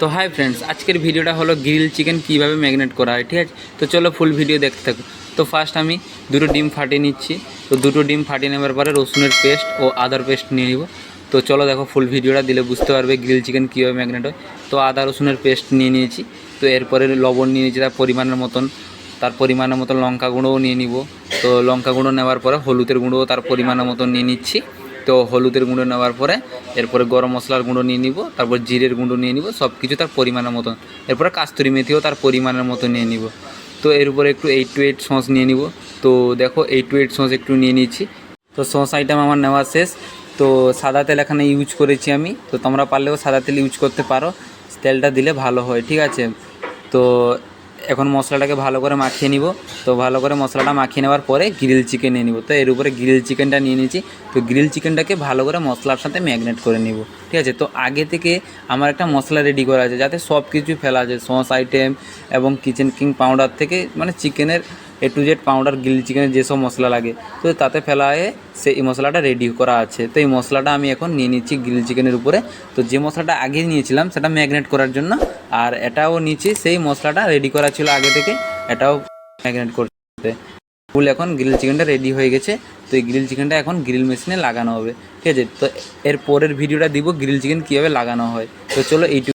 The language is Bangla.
তো হাই ফ্রেন্ডস, আজকের ভিডিওটা হলো গ্রিল চিকেন কীভাবে ম্যারিনেট করা হয়। ঠিক আছে, তো চলো ফুল ভিডিও দেখতে থাকো। তো ফার্স্ট আমি দুটো ডিম ফাটিয়ে নিচ্ছি। তো দুটো ডিম ফাটিয়ে নেওয়ার পরে রসুনের পেস্ট ও আদার পেস্ট নিয়ে নিব। তো চলো দেখো ফুল ভিডিওটা দিলে বুঝতে পারবে গ্রিল চিকেন কীভাবে ম্যারিনেট হয়। তো আদা রসুনের পেস্ট নিয়ে নিয়েছি। তো এরপরে লবণ নিয়ে নিয়েছি তার পরিমাণের মতন লঙ্কা গুঁড়োও নিয়ে নিব। তো লঙ্কা গুঁড়ো নেওয়ার পরে হলুদের গুঁড়োও তার পরিমাণের মতন নিয়ে নিচ্ছি। তো হলুদের গুঁড়ো নেওয়ার পরে এরপরে গরম মশলার গুঁড়ো নিয়ে নিব, তারপর জিরের গুঁড়ো নিয়ে নিব, সব কিছু তার পরিমাণের মতন। এরপরে কাস্তুরি মেথিও তার পরিমাণের মতো নিয়ে নিব। তো এর উপরে একটু 8 সস নিয়ে নিব। তো দেখো 8 সস একটু নিয়ে নিচ্ছি। তো সস আইটেম আমার নেওয়া শেষ। তো সাদা তেল এখানে ইউজ করেছি আমি। তো তোমরা পারলেও সাদা তেল ইউজ করতে পারো, তেলটা দিলে ভালো হয়। ঠিক আছে, তো এখন মশলাটাকে ভালো করে মাখিয়ে নিব। তো ভালো করে মশলাটা মাখিয়ে নেওয়ার পরে গ্রিল চিকেন নিয়ে নিব। তো এর উপরে গ্রিল চিকেনটা নিয়ে নিয়েছি। তো গ্রিল চিকেনটাকে ভালো করে মশলার সাথে ম্যারিনেট করে নিব। ঠিক আছে, তো আগে থেকে আমার একটা মশলা রেডি করা আছে, যাতে সব কিছু ফেলা আছে, সস আইটেম এবং কিচেন কিং পাউডার থেকে, মানে চিকেনের A to Z powder, grill চিকেনের যেসব মশলা লাগে তো তাতে ফেলা হয়ে সেই মশলাটা রেডি করা আছে। তো এই মশলাটা আমি এখন নিয়ে নিচ্ছি গ্রিল চিকেনের উপরে। তো যে মশলাটা আগে নিয়েছিলাম সেটা ম্যারিনেট করার জন্য, আর এটাও নিচ্ছি, সেই মশলাটা রেডি করা ছিল আগে থেকে, এটাও ম্যারিনেট করতে। ফুল এখন গ্রিল চিকেনটা রেডি হয়ে গেছে। তো এই গ্রিল চিকেনটা এখন গ্রিল মেশিনে লাগানো হবে। ঠিক আছে, তো এর পরের ভিডিওটা দিব গ্রিল চিকেন কীভাবে লাগানো হয়। তো চলো এইটুকু।